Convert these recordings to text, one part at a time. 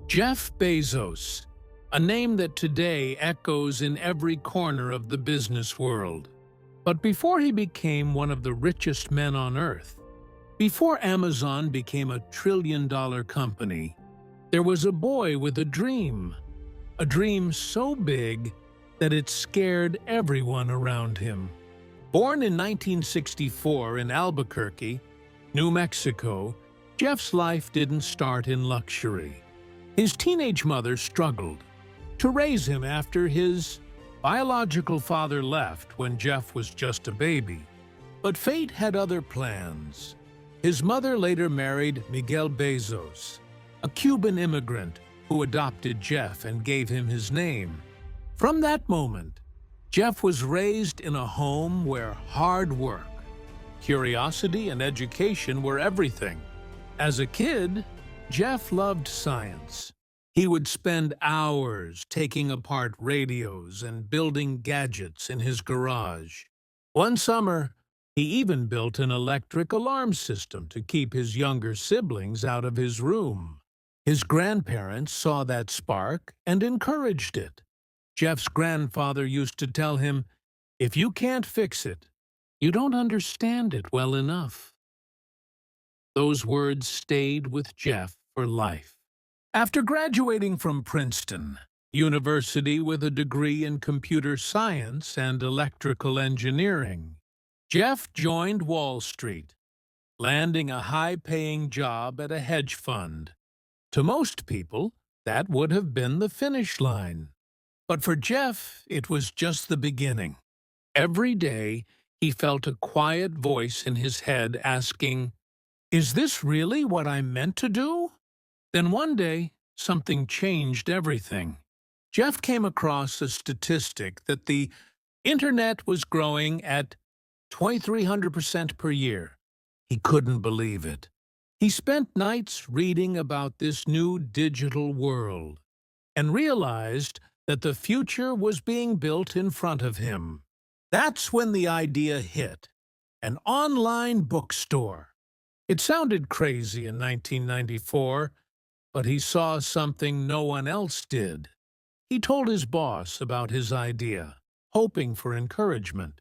Jeff Bezos, a name that today echoes in every corner of the business world. But before he became one of the richest men on Earth, before Amazon became a trillion-dollar company, there was a boy with a dream so big that it scared everyone around him. Born in 1964 in Albuquerque, New Mexico, Jeff's life didn't start in luxury. His teenage mother struggled to raise him after his biological father left when Jeff was just a baby. But fate had other plans. His mother later married Miguel Bezos, a Cuban immigrant who adopted Jeff and gave him his name. From that moment, Jeff was raised in a home where hard work, curiosity, and education were everything. As a kid, Jeff loved science. He would spend hours taking apart radios and building gadgets in his garage. One summer, he even built an electric alarm system to keep his younger siblings out of his room. His grandparents saw that spark and encouraged it. Jeff's grandfather used to tell him, "If you can't fix it, you don't understand it well enough." Those words stayed with Jeff for life. After graduating from Princeton University with a degree in computer science and electrical engineering, Jeff joined Wall Street, landing a high-paying job at a hedge fund. To most people, that would have been the finish line. But for Jeff, it was just the beginning. Every day, he felt a quiet voice in his head asking, "Is this really what I'm meant to do?" Then one day, something changed everything. Jeff came across a statistic that the internet was growing at 2,300% per year. He couldn't believe it. He spent nights reading about this new digital world and realized that the future was being built in front of him. That's when the idea hit: an online bookstore. It sounded crazy in 1994, but he saw something no one else did. He told his boss about his idea, hoping for encouragement.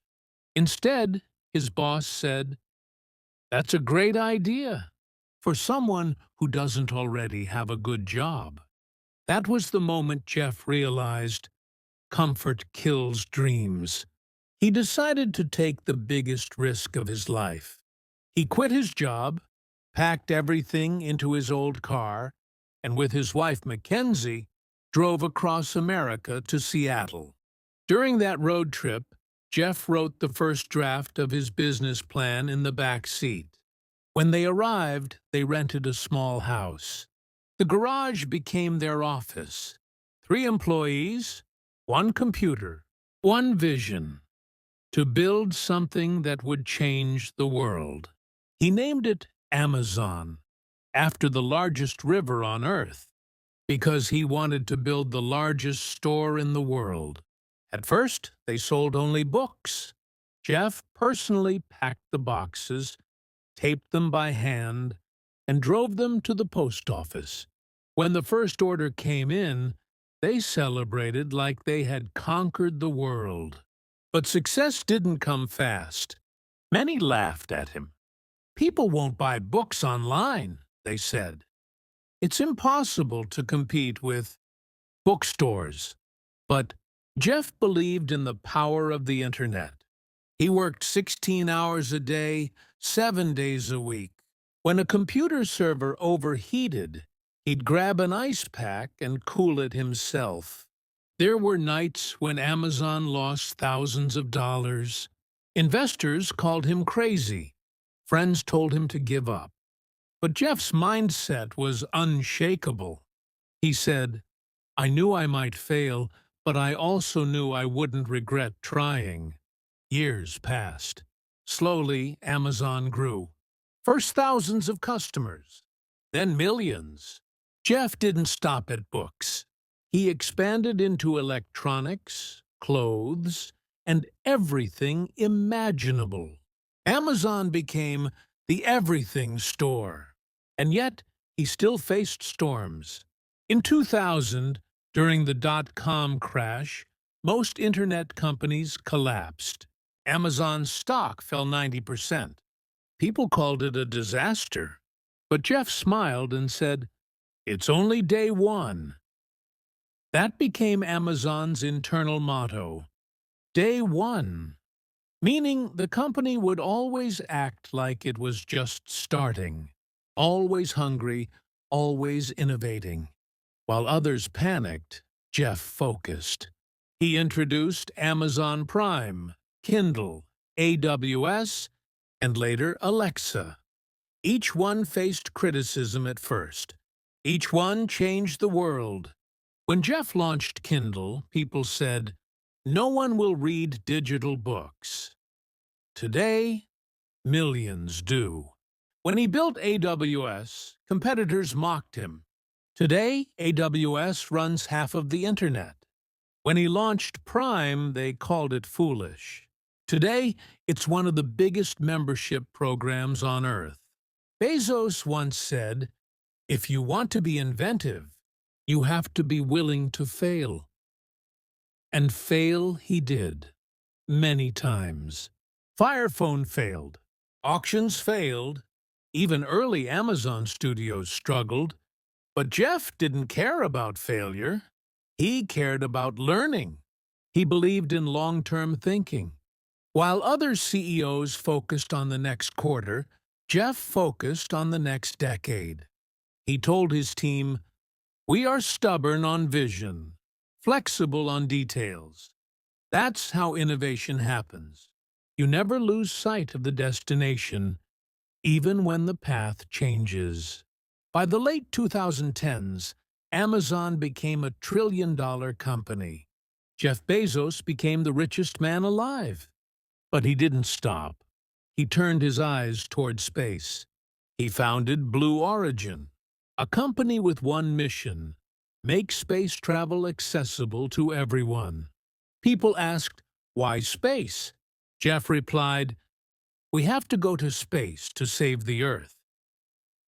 Instead, his boss said, "That's a great idea for someone who doesn't already have a good job." That was the moment Jeff realized comfort kills dreams. He decided to take the biggest risk of his life. He quit his job, packed everything into his old car, and with his wife Mackenzie, drove across America to Seattle. During that road trip, Jeff wrote the first draft of his business plan in the back seat. When they arrived, they rented a small house. The garage became their office. 3 employees, 1 computer, 1 vision: to build something that would change the world. He named it Amazon, after the largest river on Earth, because he wanted to build the largest store in the world. At first, they sold only books. Jeff personally packed the boxes, taped them by hand, and drove them to the post office. When the first order came in, they celebrated like they had conquered the world. But success didn't come fast. Many laughed at him. "People won't buy books online," they said. "It's impossible to compete with bookstores." But Jeff believed in the power of the internet. He worked 16 hours a day, 7 days a week. When a computer server overheated, he'd grab an ice pack and cool it himself. There were nights when Amazon lost thousands of dollars. Investors called him crazy. Friends told him to give up. But Jeff's mindset was unshakable. He said, "I knew I might fail, but I also knew I wouldn't regret trying." Years passed. Slowly, Amazon grew. First thousands of customers, then millions. Jeff didn't stop at books. He expanded into electronics, clothes, and everything imaginable. Amazon became the everything store. And yet, he still faced storms. In 2000, during the dot-com crash, most internet companies collapsed. Amazon's stock fell 90%. People called it a disaster. But Jeff smiled and said, "It's only day one." That became Amazon's internal motto, Day One, meaning the company would always act like it was just starting, always hungry, always innovating. While others panicked, Jeff focused. He introduced Amazon Prime, Kindle, AWS, and later Alexa. Each one faced criticism at first. Each one changed the world. When Jeff launched Kindle, people said, "No one will read digital books." Today, millions do. When he built AWS, competitors mocked him. Today, AWS runs half of the internet. When he launched Prime, they called it foolish. Today, it's one of the biggest membership programs on Earth. Bezos once said, "If you want to be inventive, you have to be willing to fail." And fail he did, many times. Fire Phone failed. Auctions failed. Even early Amazon studios struggled. But Jeff didn't care about failure. He cared about learning. He believed in long-term thinking. While other CEOs focused on the next quarter, Jeff focused on the next decade. He told his team, "We are stubborn on vision, flexible on details." That's how innovation happens. You never lose sight of the destination, even when the path changes. By the late 2010s, Amazon became a trillion-dollar company. Jeff Bezos became the richest man alive. But he didn't stop. He turned his eyes toward space. He founded Blue Origin, a company with one mission: make space travel accessible to everyone. People asked, "Why space?" Jeff replied, "We have to go to space to save the Earth."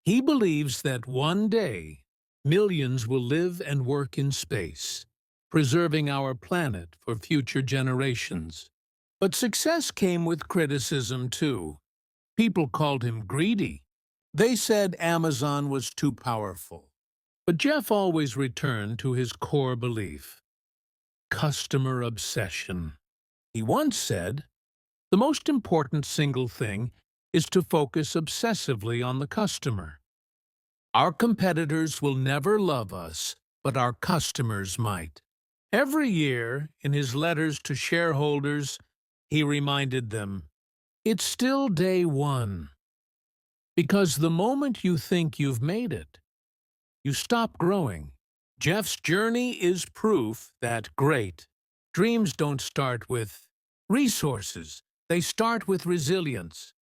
He believes that one day, millions will live and work in space, preserving our planet for future generations. But success came with criticism, too. People called him greedy. They said Amazon was too powerful. But Jeff always returned to his core belief: customer obsession. He once said, "The most important single thing is to focus obsessively on the customer." Our competitors will never love us, but our customers might. Every year, in his letters to shareholders, he reminded them, "It's still day one." Because the moment you think you've made it, you stop growing. Jeff's journey is proof that great dreams don't start with resources. They start with resilience.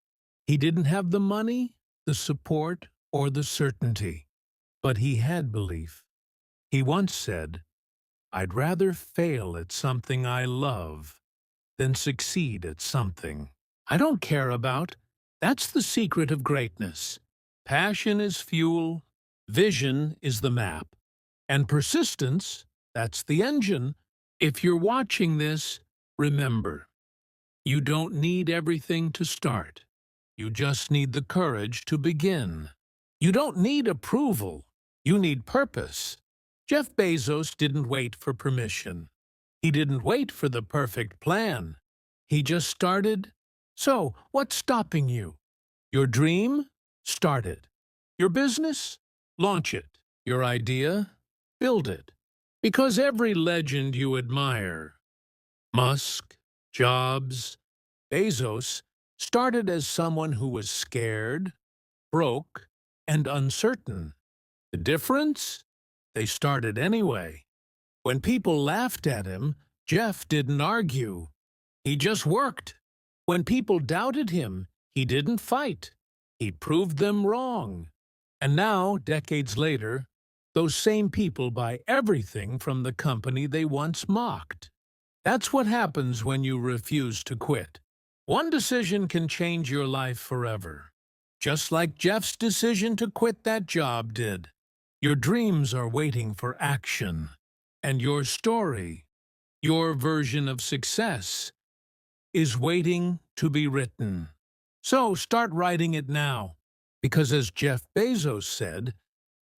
He didn't have the money, the support, or the certainty, but he had belief. He once said, "I'd rather fail at something I love than succeed at something I don't care about." That's the secret of greatness. Passion is fuel, vision is the map, and persistence, that's the engine. If you're watching this, remember, you don't need everything to start. You just need the courage to begin. You don't need approval. You need purpose. Jeff Bezos didn't wait for permission. He didn't wait for the perfect plan. He just started. So, what's stopping you? Your dream? Start it. Your business? Launch it. Your idea? Build it. Because every legend you admire, Musk, Jobs, Bezos, started as someone who was scared, broke, and uncertain. The difference? They started anyway. When people laughed at him, Jeff didn't argue. He just worked. When people doubted him, he didn't fight. He proved them wrong. And now, decades later, those same people buy everything from the company they once mocked. That's what happens when you refuse to quit. One decision can change your life forever, just like Jeff's decision to quit that job did. Your dreams are waiting for action, and your story, your version of success, is waiting to be written. So start writing it now, because as Jeff Bezos said,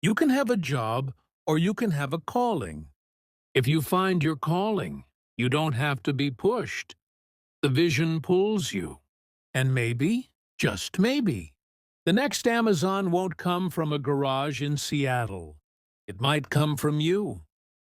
you can have a job or you can have a calling. If you find your calling, you don't have to be pushed. The vision pulls you. And maybe, just maybe, the next Amazon won't come from a garage in Seattle. It might come from you.